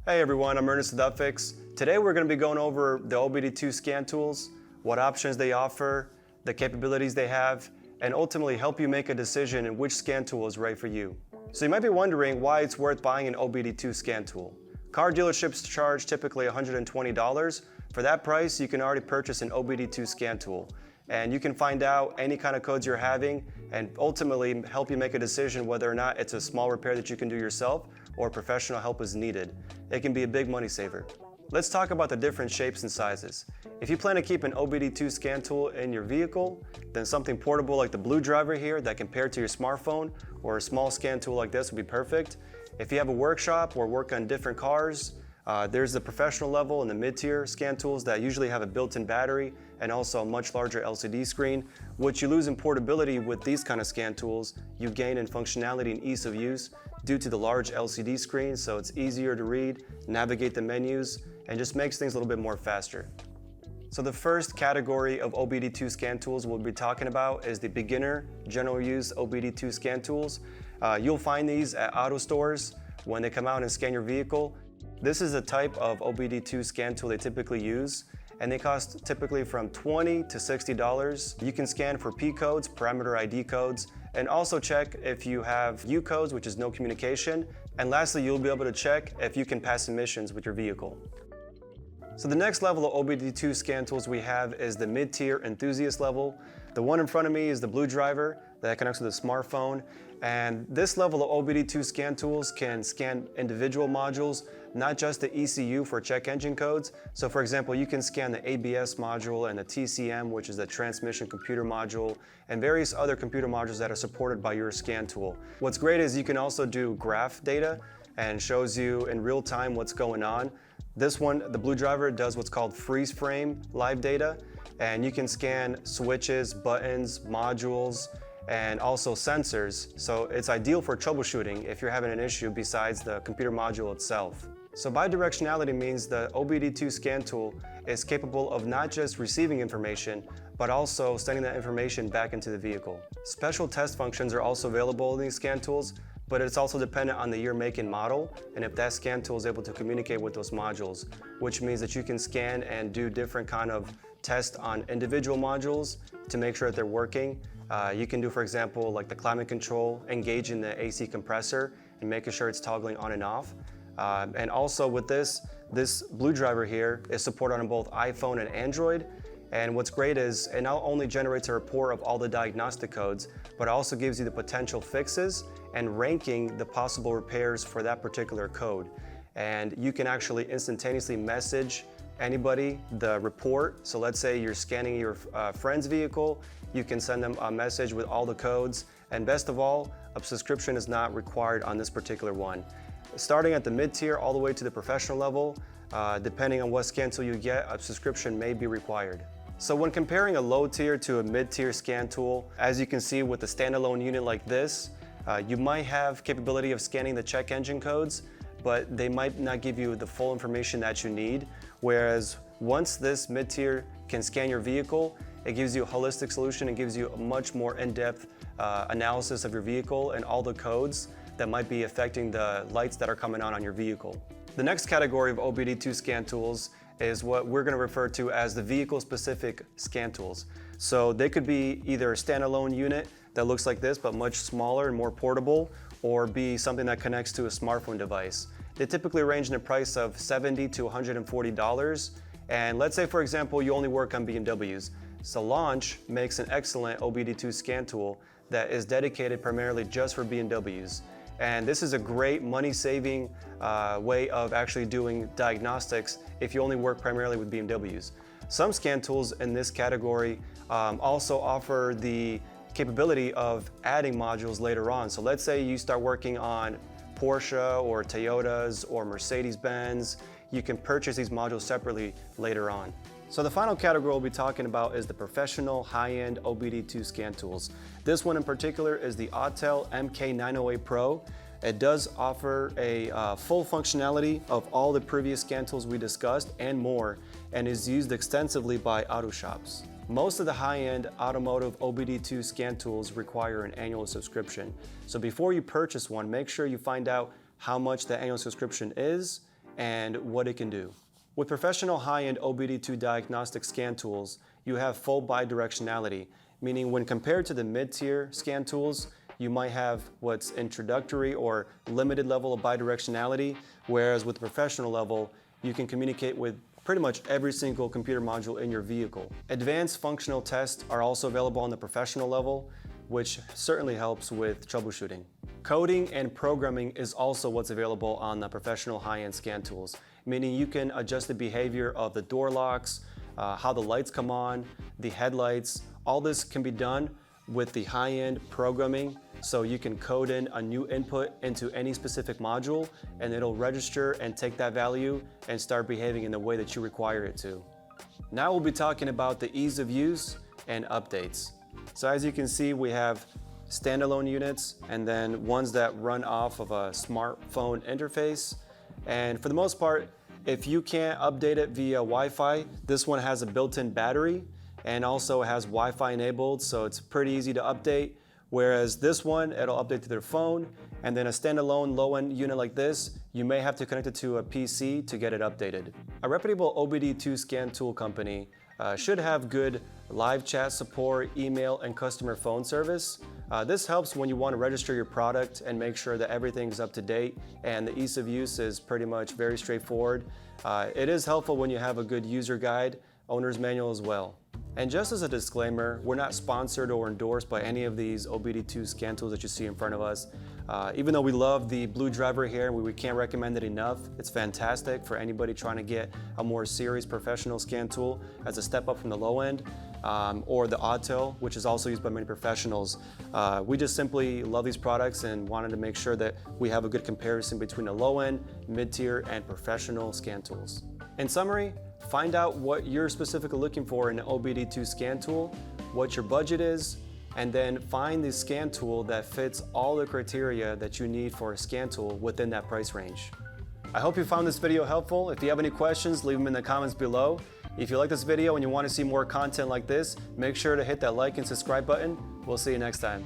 Hey everyone, I'm Ernest with UpFix. Today we're going to be going over the OBD2 scan tools, what options they offer, the capabilities they have, and ultimately help you make a decision in which scan tool is right for you. So you might be wondering why it's worth buying an OBD2 scan tool. Car dealerships charge typically $120. For that price, you can already purchase an OBD2 scan tool. And you can find out any kind of codes you're having and ultimately help you make a decision whether or not it's a small repair that you can do yourself or professional help is needed. It can be a big money saver. Let's talk about the different shapes and sizes. If you plan to keep an OBD2 scan tool in your vehicle, then something portable like the BlueDriver here that can pair to your smartphone or a small scan tool like this would be perfect. If you have a workshop or work on different cars, there's the professional level and the mid-tier scan tools that usually have a built-in battery and also a much larger LCD screen. What you lose in portability with these kind of scan tools, you gain in functionality and ease of use due to the large LCD screen, so it's easier to read, navigate the menus, and just makes things a little bit more faster. So the first category of OBD2 scan tools we'll be talking about is the beginner general use OBD2 scan tools. You'll find these at auto stores when they come out and scan your vehicle. This is a type of OBD2 scan tool they typically use, and they cost typically from $20 to $60. You can scan for P codes, parameter ID codes, and also check if you have U codes, which is no communication. And lastly, you'll be able to check if you can pass emissions with your vehicle. So the next level of OBD2 scan tools we have is the mid-tier enthusiast level. The one in front of me is the BlueDriver that connects with a smartphone. And this level of OBD2 scan tools can scan individual modules, not just the ECU for check engine codes. So for example, you can scan the ABS module and the TCM, which is the transmission computer module, and various other computer modules that are supported by your scan tool. What's great is you can also do graph data and shows you in real time what's going on. This one, the BlueDriver, does what's called freeze frame live data, and you can scan switches, buttons, modules, and also sensors. So it's ideal for troubleshooting if you're having an issue besides the computer module itself. So bidirectionality means the OBD2 scan tool is capable of not just receiving information, but also sending that information back into the vehicle. Special test functions are also available in these scan tools, but it's also dependent on the year, make, and model, and if that scan tool is able to communicate with those modules, which means that you can scan and do different kind of tests on individual modules to make sure that they're working. You can do, for example, like the climate control, engaging the AC compressor and making sure it's toggling on and off. And also with this BlueDriver here is supported on both iPhone and Android. And what's great is it not only generates a report of all the diagnostic codes, but it also gives you the potential fixes and ranking the possible repairs for that particular code. And you can actually instantaneously message anybody the report. So let's say you're scanning your friend's vehicle, you can send them a message with all the codes. And best of all, a subscription is not required on this particular one. Starting at the mid-tier all the way to the professional level, depending on what scan tool you get, a subscription may be required. So when comparing a low tier to a mid-tier scan tool, as you can see with a standalone unit like this, you might have capability of scanning the check engine codes, but they might not give you the full information that you need. Whereas once this mid-tier can scan your vehicle, it gives you a holistic solution and gives you a much more in-depth analysis of your vehicle and all the codes that might be affecting the lights that are coming on your vehicle. The next category of OBD2 scan tools is what we're going to refer to as the vehicle-specific scan tools. So they could be either a standalone unit that looks like this but much smaller and more portable, or be something that connects to a smartphone device. They typically range in the price of $70 to $140. And let's say, for example, you only work on BMWs. So Launch makes an excellent OBD2 scan tool that is dedicated primarily just for BMWs. And this is a great money-saving way of actually doing diagnostics if you only work primarily with BMWs. Some scan tools in this category also offer the capability of adding modules later on. So let's say you start working on Porsche or Toyotas or Mercedes-Benz, you can purchase these modules separately later on. So the final category we'll be talking about is the professional high-end OBD2 scan tools. This one in particular is the Autel MK908Pro. It does offer a full functionality of all the previous scan tools we discussed and more, and is used extensively by auto shops. Most of the high-end automotive OBD2 scan tools require an annual subscription. So before you purchase one, make sure you find out how much the annual subscription is and what it can do. With professional high-end OBD2 diagnostic scan tools, you have full bidirectionality, meaning when compared to the mid-tier scan tools, you might have what's introductory or limited level of bidirectionality, whereas with the professional level, you can communicate with pretty much every single computer module in your vehicle. Advanced functional tests are also available on the professional level, which certainly helps with troubleshooting. Coding and programming is also what's available on the professional high-end scan tools, meaning you can adjust the behavior of the door locks, how the lights come on, the headlights. All this can be done with the high-end programming, so you can code in a new input into any specific module and it'll register and take that value and start behaving in the way that you require it to. Now we'll be talking about the ease of use and updates. So as you can see, we have standalone units and then ones that run off of a smartphone interface. And for the most part, if you can't update it via Wi-Fi, this one has a built-in battery and also has Wi-Fi enabled, so it's pretty easy to update. Whereas this one, it'll update to their phone, and then a standalone low-end unit like this, you may have to connect it to a PC to get it updated. A reputable OBD2 scan tool company should have good live chat support, email, and customer phone service. This helps when you want to register your product and make sure that everything's up to date, and the ease of use is pretty much very straightforward. It is helpful when you have a good user guide, owner's manual as well. And just as a disclaimer, we're not sponsored or endorsed by any of these OBD2 scan tools that you see in front of us. Even though we love the BlueDriver here and we can't recommend it enough, it's fantastic for anybody trying to get a more serious professional scan tool as a step up from the low end, or the Autel, which is also used by many professionals. We just simply love these products and wanted to make sure that we have a good comparison between the low end, mid-tier, and professional scan tools. In summary, find out what you're specifically looking for in an OBD2 scan tool, what your budget is, and then find the scan tool that fits all the criteria that you need for a scan tool within that price range. I hope you found this video helpful. If you have any questions, leave them in the comments below. If you like this video and you want to see more content like this, make sure to hit that like and subscribe button. We'll see you next time.